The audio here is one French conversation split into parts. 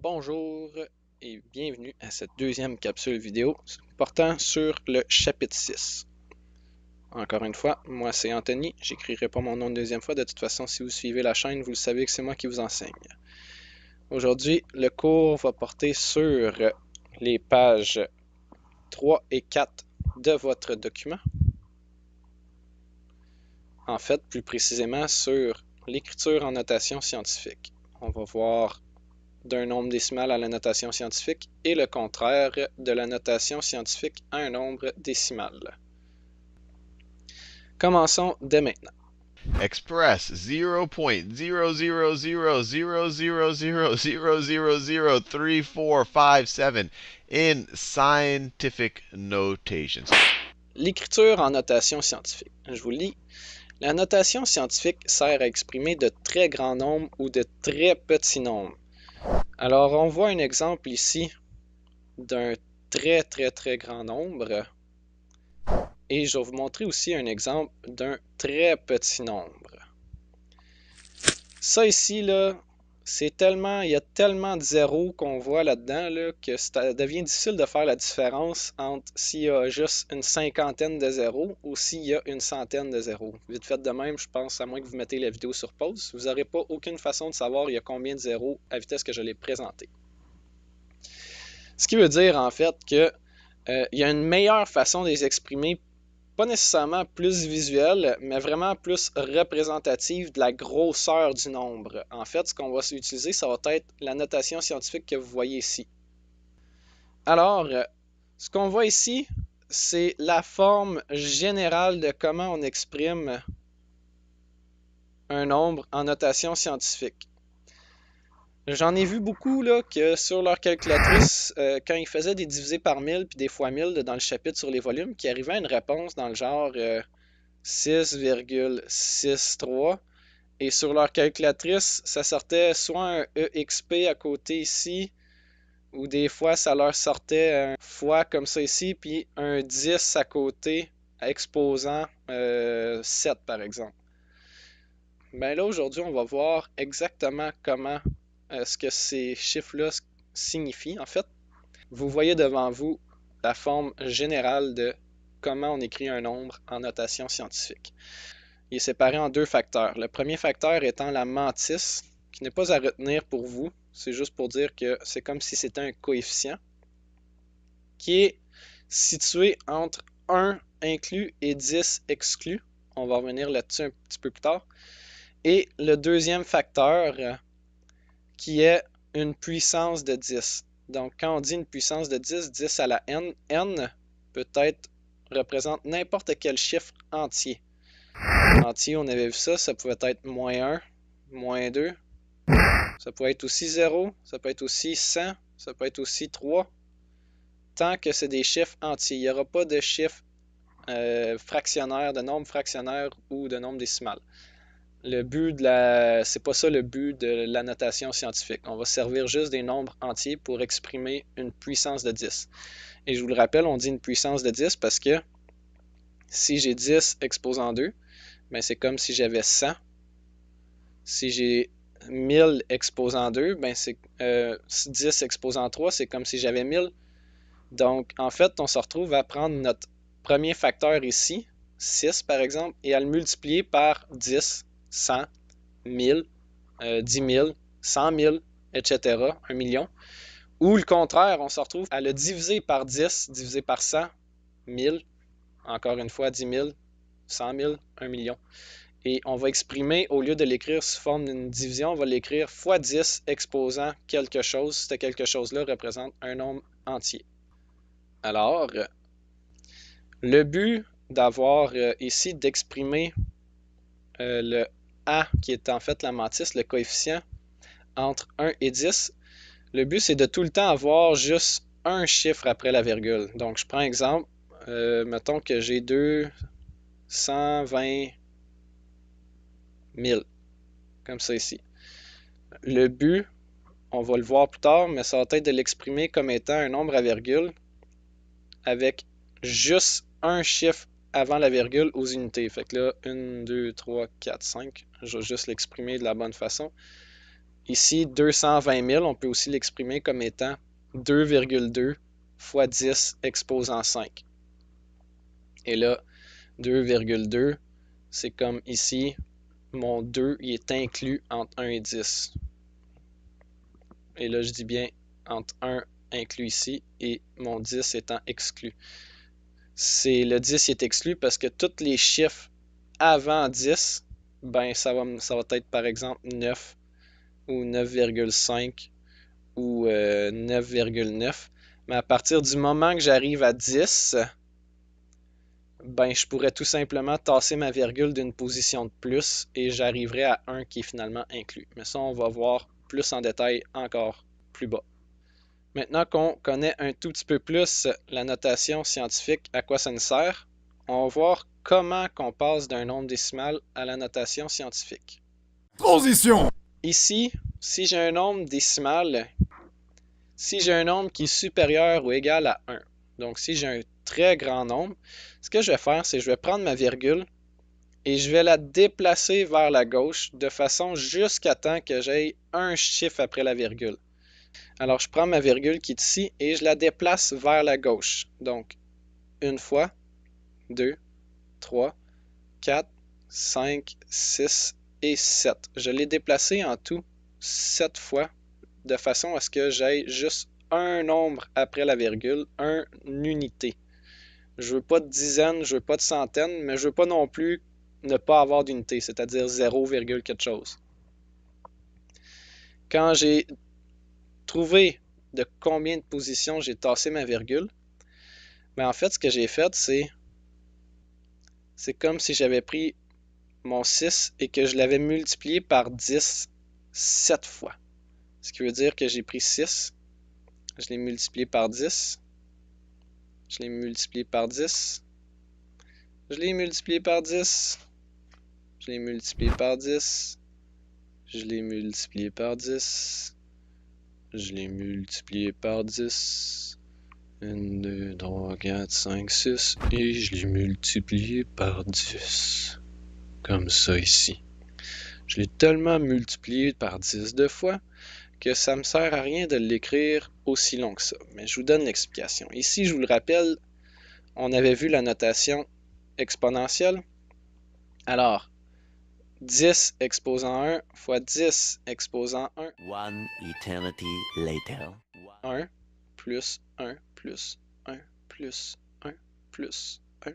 Bonjour et bienvenue à cette deuxième capsule vidéo portant sur le chapitre 6. Encore une fois, moi c'est Anthony, j'écrirai pas mon nom une deuxième fois, de toute façon si vous suivez la chaîne, vous le savez que c'est moi qui vous enseigne. Aujourd'hui, le cours va porter sur les pages 3 et 4 de votre document. En fait, plus précisément sur l'écriture en notation scientifique. On va voir d'un nombre décimal à la notation scientifique et le contraire de la notation scientifique à un nombre décimal. Commençons dès maintenant. Express 0.0000000003457 in scientific notations. L'écriture en notation scientifique. Je vous lis. La notation scientifique sert à exprimer de très grands nombres ou de très petits nombres. Alors, on voit un exemple ici d'un très grand nombre. Et je vais vous montrer aussi un exemple d'un très petit nombre. Ça ici, là, il y a tellement de zéros qu'on voit là-dedans là, que ça devient difficile de faire la différence entre s'il y a juste une cinquantaine de zéros ou s'il y a une centaine de zéros. Vite fait de même, je pense, à moins que vous mettez la vidéo sur pause, vous n'aurez pas aucune façon de savoir il y a combien de zéros à vitesse que je l'ai présenté. Ce qui veut dire en fait que il y a une meilleure façon de les exprimer, pas nécessairement plus visuelle, mais vraiment plus représentative de la grosseur du nombre. En fait, ce qu'on va utiliser, ça va être la notation scientifique que vous voyez ici. Alors, ce qu'on voit ici, c'est la forme générale de comment on exprime un nombre en notation scientifique. J'en ai vu beaucoup là, que sur leur calculatrice, quand ils faisaient des divisés par 1000 puis des fois 1000 dans le chapitre sur les volumes, qui arrivaient à une réponse dans le genre 6,63 et sur leur calculatrice, ça sortait soit un EXP à côté ici, ou des fois ça leur sortait un fois comme ça ici, puis un 10 à côté exposant 7 par exemple. Ben là aujourd'hui on va voir exactement comment ce que ces chiffres-là signifient. En fait, vous voyez devant vous la forme générale de comment on écrit un nombre en notation scientifique. Il est séparé en deux facteurs. Le premier facteur étant la mantis, qui n'est pas à retenir pour vous. C'est juste pour dire que c'est comme si c'était un coefficient qui est situé entre 1 inclus et 10 exclus. On va revenir là-dessus un petit peu plus tard. Et le deuxième facteur qui est une puissance de 10. Donc, quand on dit une puissance de 10, 10 à la n, n peut-être représente n'importe quel chiffre entier. Entier, on avait vu ça, ça pouvait être -1, -2, ça peut être aussi 0, ça peut être aussi 100, ça peut être aussi 3, tant que c'est des chiffres entiers. Il n'y aura pas de chiffres fractionnaires, de nombres fractionnaires ou de nombres décimales. Le but c'est pas ça le but de la notation scientifique. On va servir juste des nombres entiers pour exprimer une puissance de 10. Et je vous le rappelle, on dit une puissance de 10 parce que si j'ai 10 exposant 2, ben c'est comme si j'avais 100. Si j'ai 1000 exposant 2, ben c'est 10 exposant 3, c'est comme si j'avais 1000. Donc, en fait, on se retrouve à prendre notre premier facteur ici, 6 par exemple, et à le multiplier par 10, 100, 1000, 10 000, 100 000, etc., 1 million. Ou le contraire, on se retrouve à le diviser par 10, divisé par 100, 1000, encore une fois 10 000, 100 000, 1 million. Et on va exprimer, au lieu de l'écrire sous forme d'une division, on va l'écrire fois 10 exposant quelque chose. Ce quelque chose-là représente un nombre entier. Alors, le but d'avoir ici d'exprimer le A, qui est en fait la mantis, le coefficient, entre 1 et 10, le but c'est de tout le temps avoir juste un chiffre après la virgule. Donc, je prends exemple, mettons que j'ai 220 000, comme ça ici. Le but, on va le voir plus tard, mais ça va être de l'exprimer comme étant un nombre à virgule avec juste un chiffre avant la virgule aux unités. Fait que là, 1, 2, 3, 4, 5. Je vais juste l'exprimer de la bonne façon. Ici, 220 000, on peut aussi l'exprimer comme étant 2,2 fois 10 exposant 5. Et là, 2,2, c'est comme ici, mon 2 il est inclus entre 1 et 10. Et là, je dis bien entre 1 inclus ici et mon 10 étant exclu. Le 10 est exclu parce que tous les chiffres avant 10, ben ça va être par exemple 9 ou 9,5 ou 9,9. Mais à partir du moment que j'arrive à 10, ben je pourrais tout simplement tasser ma virgule d'une position de plus et j'arriverai à 1 qui est finalement inclus. Mais ça, on va voir plus en détail encore plus bas. Maintenant qu'on connaît un tout petit peu plus la notation scientifique, à quoi ça nous sert, on va voir comment qu'on passe d'un nombre décimal à la notation scientifique. Transition! Ici, si j'ai un nombre décimal, si j'ai un nombre qui est supérieur ou égal à 1, donc si j'ai un très grand nombre, ce que je vais faire, c'est que je vais prendre ma virgule et je vais la déplacer vers la gauche de façon jusqu'à temps que j'aie un chiffre après la virgule. Alors, je prends ma virgule qui est ici et je la déplace vers la gauche. Donc, une fois, 2, 3, 4, 5, 6 et 7. Je l'ai déplacée en tout 7 fois de façon à ce que j'aie juste un nombre après la virgule, une unité. Je veux pas de dizaines, je veux pas de centaines, mais je veux pas non plus ne pas avoir d'unité, c'est-à-dire 0, quelque chose. Quand j'ai trouvé de combien de positions j'ai tassé ma virgule, mais en fait, ce que j'ai fait, c'est comme si j'avais pris mon 6 et que je l'avais multiplié par 10 7 fois. Ce qui veut dire que j'ai pris 6, je l'ai multiplié par 10, je l'ai multiplié par 10, je l'ai multiplié par 10, je l'ai multiplié par 10, je l'ai multiplié par 10, je l'ai multiplié par 10, 1, 2, 3, 4, 5, 6, et je l'ai multiplié par 10. Comme ça ici. Je l'ai tellement multiplié par 10 de fois que ça ne me sert à rien de l'écrire aussi long que ça. Mais je vous donne l'explication. Ici, je vous le rappelle, on avait vu la notation exponentielle. Alors, 10 exposant 1 fois 10 exposant 1. One eternity later. 1 plus 1 plus 1 plus 1 plus 1.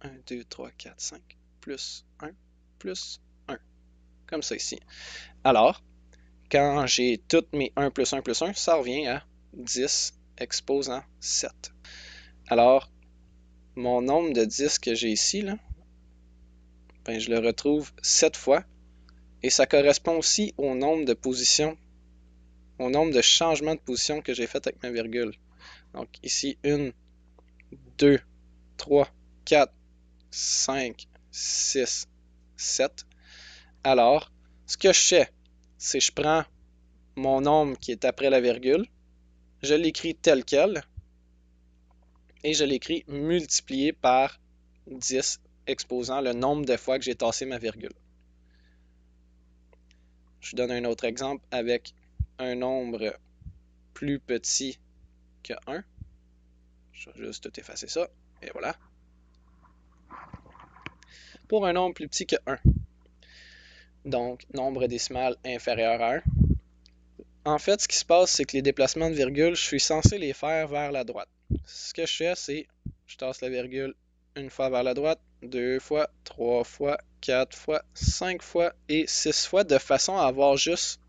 1, 2, 3, 4, 5 plus 1 plus 1. Comme ça ici. Alors, quand j'ai toutes mes 1 plus 1 plus 1, ça revient à 10 exposant 7. Alors, mon nombre de 10 que j'ai ici, là, ben, je le retrouve 7 fois. Et ça correspond aussi au nombre de positions, au nombre de changements de position que j'ai fait avec ma virgule. Donc ici, 1, 2, 3, 4, 5, 6, 7. Alors, ce que je fais, c'est que je prends mon nombre qui est après la virgule, je l'écris tel quel, et je l'écris multiplié par 10, exposant le nombre de fois que j'ai tassé ma virgule. Je vous donne un autre exemple avec un nombre plus petit que 1. Je vais juste tout effacer ça, et voilà. Pour un nombre plus petit que 1, donc nombre décimal inférieur à 1, en fait, ce qui se passe, c'est que les déplacements de virgule, je suis censé les faire vers la droite. Ce que je fais, c'est je tasse la virgule une fois vers la droite, 2 fois, 3 fois, 4 fois, 5 fois et 6 fois, de façon à avoir juste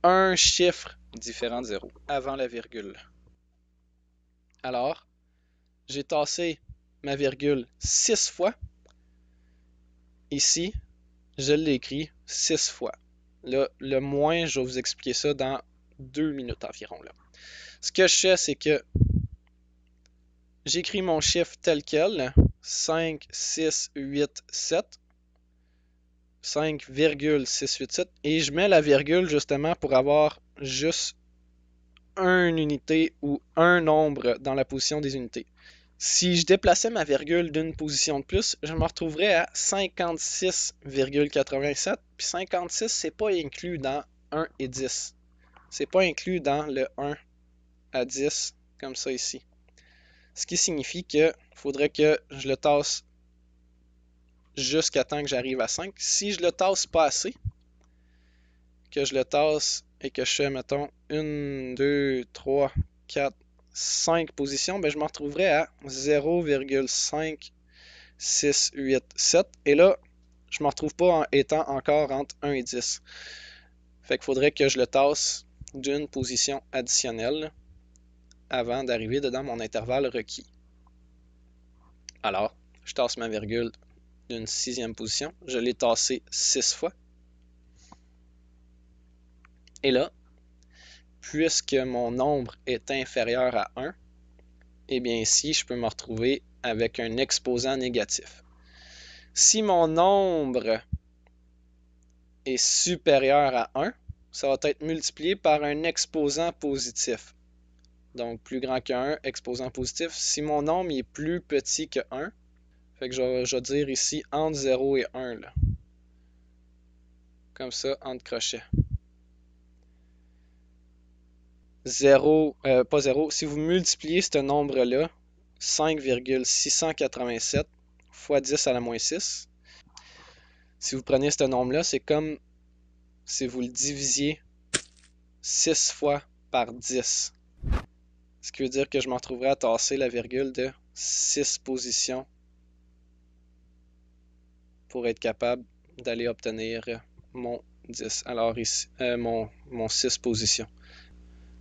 un chiffre différent de 0 avant la virgule. Alors, j'ai tassé ma virgule 6 fois. Ici, je l'écris 6 fois. Là, le moins, je vais vous expliquer ça dans 2 minutes environ. Là. Ce que je fais, c'est que j'écris mon chiffre tel quel, 5, 6, 8, 7, 5,687, et je mets la virgule justement pour avoir juste une unité ou un nombre dans la position des unités. Si je déplaçais ma virgule d'une position de plus, je me retrouverais à 56,87. Puis 56, c'est pas inclus dans 1 et 10. C'est pas inclus dans le 1 à 10, comme ça ici. Ce qui signifie que faudrait que je le tasse jusqu'à temps que j'arrive à 5. Si je le tasse pas assez, que je le tasse et que je fais, mettons, 1, 2, 3, 4, 5 positions, ben je me retrouverai à 0,5687. Et là, je ne me retrouve pas en étant encore entre 1 et 10. Fait qu'il faudrait que je le tasse d'une position additionnelle avant d'arriver dedans mon intervalle requis. Alors, je tasse ma virgule d'une 6e position. Je l'ai tassé 6 fois. Et là, puisque mon nombre est inférieur à 1, eh bien ici, je peux me retrouver avec un exposant négatif. Si mon nombre est supérieur à 1, ça va être multiplié par un exposant positif. Donc, plus grand que 1, exposant positif. Si mon nombre est plus petit que 1, fait que je vais dire ici entre 0 et 1. Là. Comme ça, entre crochets. 0, pas 0, si vous multipliez ce nombre-là, 5,687 fois 10 à la moins 6, si vous prenez ce nombre-là, c'est comme si vous le divisiez 6 fois par 10. Ce qui veut dire que je m'en trouverai à tasser la virgule de 6 positions pour être capable d'aller obtenir mon 10. Alors ici, mon 6 positions.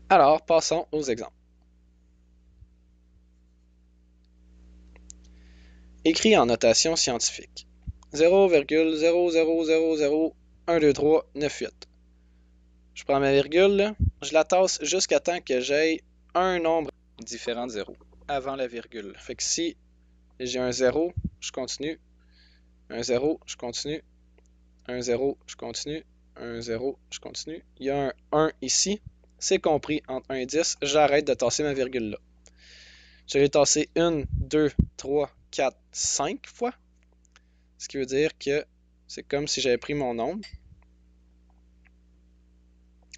Alors, passons aux exemples. Écrit en notation scientifique. 0,000012398. Je prends ma virgule, là, je la tasse jusqu'à temps que j'aie un nombre différent de 0 avant la virgule. Fait que si j'ai un 0, je continue. Un 0, je continue. Un 0, je continue. Un 0, je continue. Il y a un 1 ici. C'est compris entre 1 et 10. J'arrête de tasser ma virgule là. Je l'ai tassé 1, 2, 3, 4, 5 fois. Ce qui veut dire que c'est comme si j'avais pris mon nombre.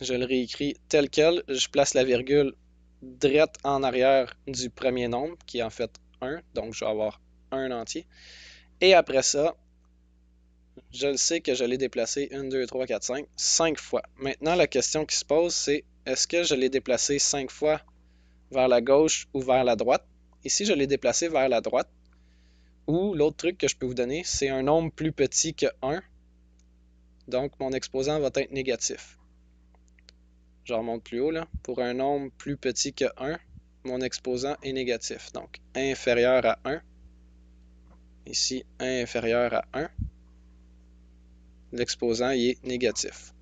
Je le réécris tel quel. Je place la virgule drette en arrière du premier nombre, qui est en fait 1. Donc, je vais avoir 1 entier. Et après ça, je le sais que je l'ai déplacé 1, 2, 3, 4, 5, 5 fois. Maintenant, la question qui se pose, c'est est-ce que je l'ai déplacé 5 fois vers la gauche ou vers la droite? Ici, je l'ai déplacé vers la droite. Ou l'autre truc que je peux vous donner, c'est un nombre plus petit que 1. Donc, mon exposant va être négatif. Je remonte plus haut, là. Pour un nombre plus petit que 1, mon exposant est négatif. Donc, inférieur à 1. Ici, inférieur à 1. L'exposant y est négatif.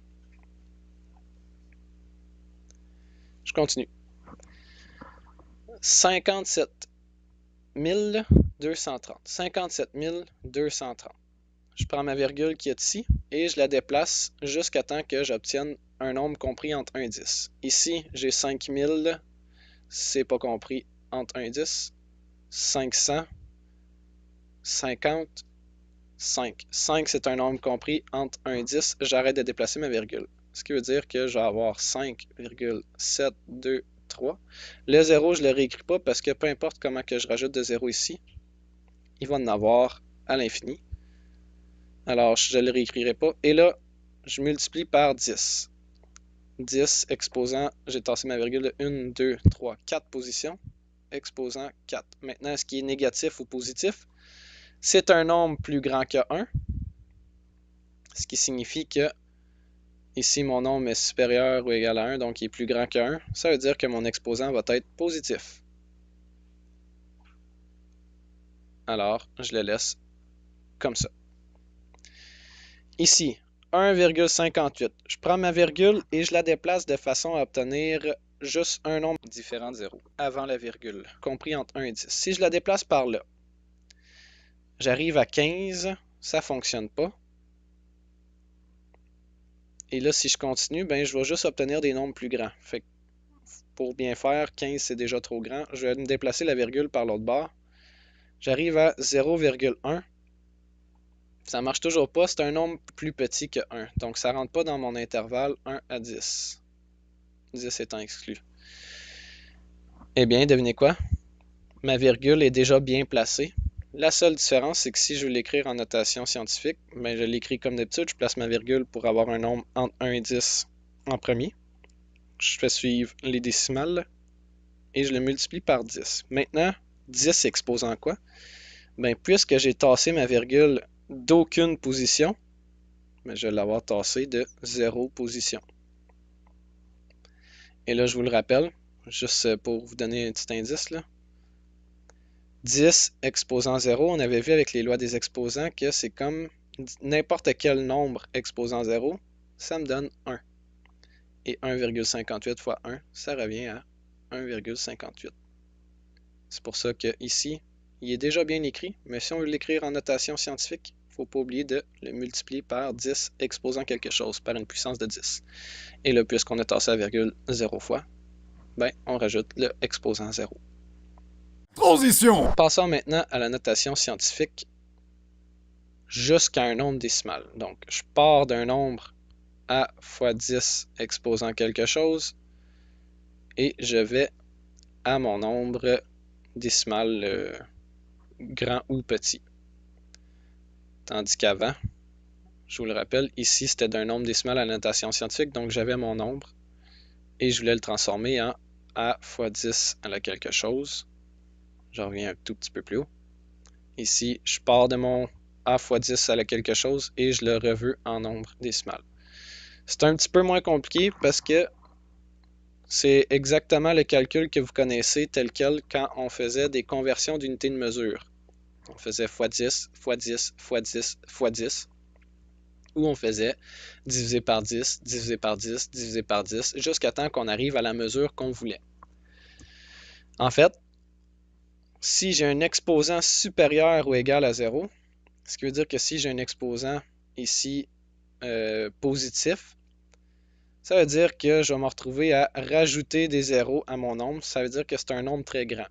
Je continue. 57 230. 57 230. Je prends ma virgule qui est ici et je la déplace jusqu'à temps que j'obtienne un nombre compris entre 1 et 10. Ici, j'ai 5000, c'est pas compris entre 1 et 10. 500, 50, 5. 5, c'est un nombre compris entre 1 et 10. J'arrête de déplacer ma virgule. Ce qui veut dire que je vais avoir 5,723. Le 0, je ne le réécris pas parce que peu importe comment que je rajoute de 0 ici, il va en avoir à l'infini. Alors, je ne le réécrirai pas. Et là, je multiplie par 10. 10 exposant, j'ai tassé ma virgule de 1, 2, 3, 4 positions. Exposant 4. Maintenant, ce qui est négatif ou positif, c'est un nombre plus grand que 1. Ce qui signifie que ici, mon nombre est supérieur ou égal à 1, donc il est plus grand que 1. Ça veut dire que mon exposant va être positif. Alors, je le laisse comme ça. Ici, 1,58. Je prends ma virgule et je la déplace de façon à obtenir juste un nombre différent de 0 avant la virgule, compris entre 1 et 10. Si je la déplace par là, j'arrive à 15, ça ne fonctionne pas. Et là, si je continue, ben, je vais juste obtenir des nombres plus grands. Fait que pour bien faire, 15 c'est déjà trop grand. Je vais me déplacer la virgule par l'autre bord. J'arrive à 0,1. Ça marche toujours pas, c'est un nombre plus petit que 1. Donc ça rentre pas dans mon intervalle 1 à 10. 10 étant exclu. Eh bien, devinez quoi? Ma virgule est déjà bien placée. La seule différence, c'est que si je veux l'écrire en notation scientifique, ben je l'écris comme d'habitude, je place ma virgule pour avoir un nombre entre 1 et 10 en premier. Je fais suivre les décimales et je le multiplie par 10. Maintenant, 10 exposant quoi? Ben, puisque j'ai tassé ma virgule d'aucune position, ben, je vais l'avoir tassé de 0 position. Et là, je vous le rappelle, juste pour vous donner un petit indice, là. 10 exposant 0, on avait vu avec les lois des exposants que c'est comme n'importe quel nombre exposant 0, ça me donne 1. Et 1,58 fois 1, ça revient à 1,58. C'est pour ça que ici, il est déjà bien écrit, mais si on veut l'écrire en notation scientifique, il ne faut pas oublier de le multiplier par 10 exposant quelque chose, par une puissance de 10. Et là, puisqu'on a tassé la virgule 0 fois, ben, on rajoute le exposant 0. Transition! Passons maintenant à la notation scientifique jusqu'à un nombre décimal. Donc, je pars d'un nombre a fois 10 exposant quelque chose et je vais à mon nombre décimal grand ou petit. Tandis qu'avant, je vous le rappelle, ici c'était d'un nombre décimal à la notation scientifique, donc j'avais mon nombre et je voulais le transformer en a fois 10 à la quelque chose. Je reviens un tout petit peu plus haut. Ici, je pars de mon a fois 10 à la quelque chose et je le reveux en nombre décimal. C'est un petit peu moins compliqué parce que c'est exactement le calcul que vous connaissez tel quel quand on faisait des conversions d'unités de mesure. On faisait fois 10, fois 10, fois 10, fois 10. Ou on faisait divisé par 10, divisé par 10, divisé par 10, jusqu'à temps qu'on arrive à la mesure qu'on voulait. En fait, si j'ai un exposant supérieur ou égal à 0, ce qui veut dire que si j'ai un exposant ici positif, ça veut dire que je vais me retrouver à rajouter des zéros à mon nombre. Ça veut dire que c'est un nombre très grand.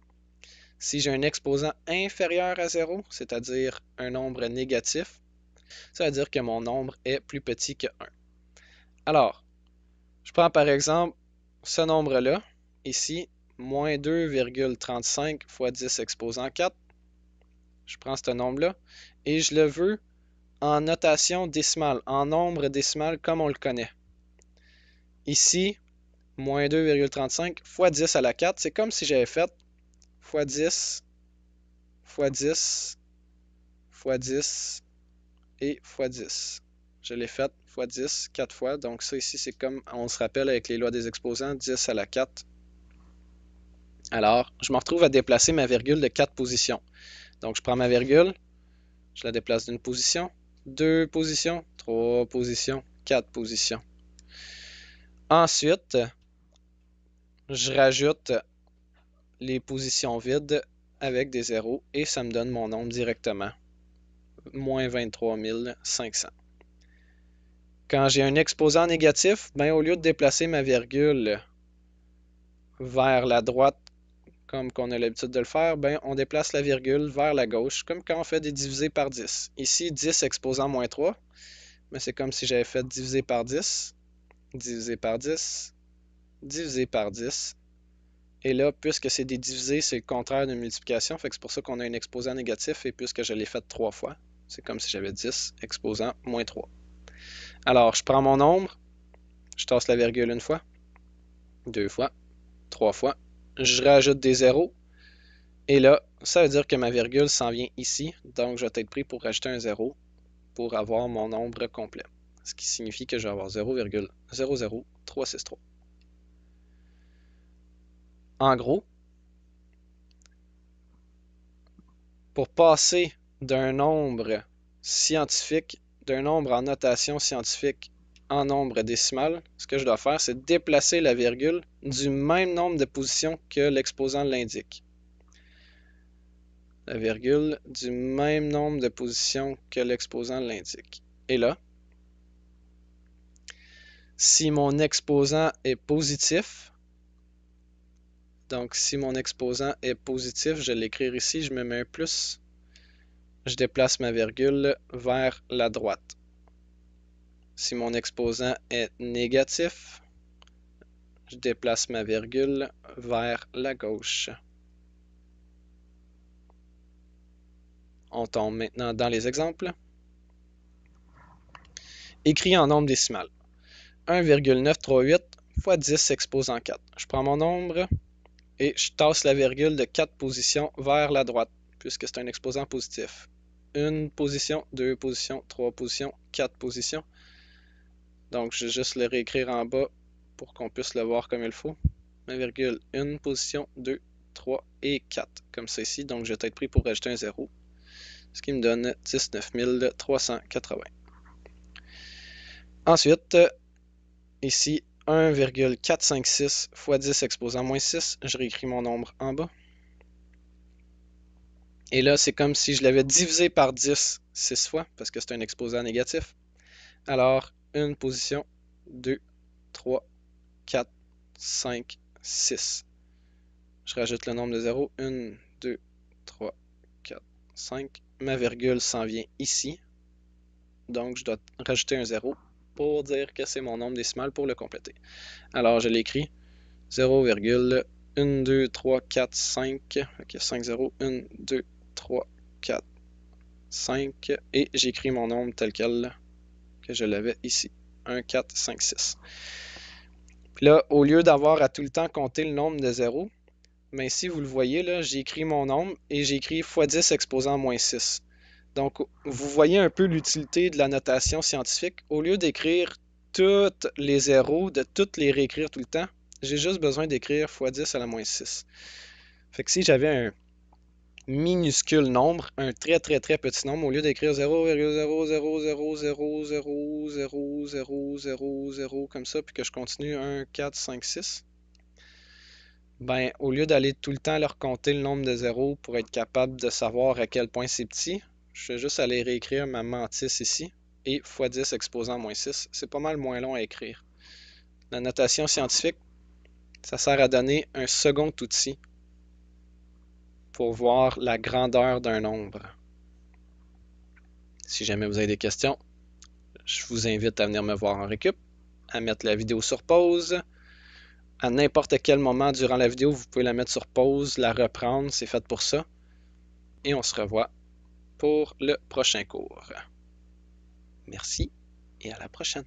Si j'ai un exposant inférieur à 0, c'est-à-dire un nombre négatif, ça veut dire que mon nombre est plus petit que 1. Alors, je prends par exemple ce nombre-là, ici, moins 2,35 fois 10 exposant 4. Je prends ce nombre-là et je le veux en notation décimale, en nombre décimal comme on le connaît. Ici, moins 2,35 fois 10 à la 4, c'est comme si j'avais fait fois 10, fois 10, fois 10 et fois 10. Je l'ai fait fois 10, 4 fois. Donc ça ici, c'est comme on se rappelle avec les lois des exposants, 10 à la 4. Alors, je me retrouve à déplacer ma virgule de 4 positions. Donc je prends ma virgule, je la déplace d'une position, 2 positions, 3 positions, 4 positions. Ensuite, je rajoute les positions vides avec des zéros et ça me donne mon nombre directement. Moins 23 500. Quand j'ai un exposant négatif, ben, au lieu de déplacer ma virgule vers la droite comme qu'on a l'habitude de le faire, ben, on déplace la virgule vers la gauche, comme quand on fait des divisés par 10. Ici, 10 exposant moins 3, mais c'est comme si j'avais fait divisé par 10, divisé par 10, divisé par 10. Et là, puisque c'est des divisés, c'est le contraire d'une multiplication, fait que c'est pour ça qu'on a un exposant négatif, et puisque je l'ai fait 3 fois, c'est comme si j'avais 10 exposant moins 3. Alors, je prends mon nombre, je tasse la virgule une fois, 2 fois, 3 fois, je rajoute des zéros, et là, ça veut dire que ma virgule s'en vient ici, donc je vais être pris pour rajouter un 0 pour avoir mon nombre complet. Ce qui signifie que je vais avoir 0,00363. En gros, pour passer d'un nombre scientifique, d'un nombre en notation scientifique en nombre décimal, ce que je dois faire, c'est déplacer la virgule du même nombre de positions que l'exposant l'indique. La virgule du même nombre de positions que l'exposant l'indique. Et là, si mon exposant est positif, donc si mon exposant est positif, je vais l'écrire ici, je me mets un plus. je déplace ma virgule vers la droite. Si mon exposant est négatif, je déplace ma virgule vers la gauche. On tombe maintenant dans les exemples. Écrit en nombre décimal. 1,938 fois 10 exposant 4. Je prends mon nombre et je tasse la virgule de 4 positions vers la droite, puisque c'est un exposant positif. 1 position, 2 positions, 3 positions, 4 positions. Donc, je vais juste le réécrire en bas pour qu'on puisse le voir comme il faut. Ma virgule, 1 position, 2, 3 et 4, comme ça ici. Donc, je vais être pris pour rajouter un 0, ce qui me donne 19 380. Ensuite, ici, 1,456 fois 10 exposant moins 6. Je réécris mon nombre en bas. Et là, c'est comme si je l'avais divisé par 10 6 fois, parce que c'est un exposant négatif. Alors, 1 position, 2, 3, 4, 5, 6. Je rajoute le nombre de 0. 1, 2, 3, 4, 5. Ma virgule s'en vient ici. Donc, je dois rajouter un 0 pour dire que c'est mon nombre décimal pour le compléter. Alors, je l'écris 0,1, 2, 3, 4, 5. Ok, 5 0. 1, 2, 3, 4, 5. Et j'écris mon nombre tel quel que je l'avais ici. 1, 4, 5, 6. Puis là, au lieu d'avoir à tout le temps compter le nombre de 0, mais ici, vous le voyez, là, j'ai écrit mon nombre et j'ai écrit x 10 exposant moins 6. Donc, vous voyez un peu l'utilité de la notation scientifique. Au lieu d'écrire tous les zéros, de toutes les réécrire tout le temps, j'ai juste besoin d'écrire x 10 à la moins 6. Fait que si j'avais un minuscule nombre, un très très très petit nombre, au lieu d'écrire 0,00000000000 comme ça, puis que je continue 1, 4, 5, 6, ben, au lieu d'aller tout le temps leur compter le nombre de zéros pour être capable de savoir à quel point c'est petit, je vais juste aller réécrire ma mantis ici, et x 10 exposant moins 6. C'est pas mal moins long à écrire. La notation scientifique, ça sert à donner un second outil pour voir la grandeur d'un nombre. Si jamais vous avez des questions, je vous invite à venir me voir en récup, à mettre la vidéo sur pause. À n'importe quel moment durant la vidéo, vous pouvez la mettre sur pause, la reprendre, c'est fait pour ça. Et on se revoit pour le prochain cours. Merci et à la prochaine.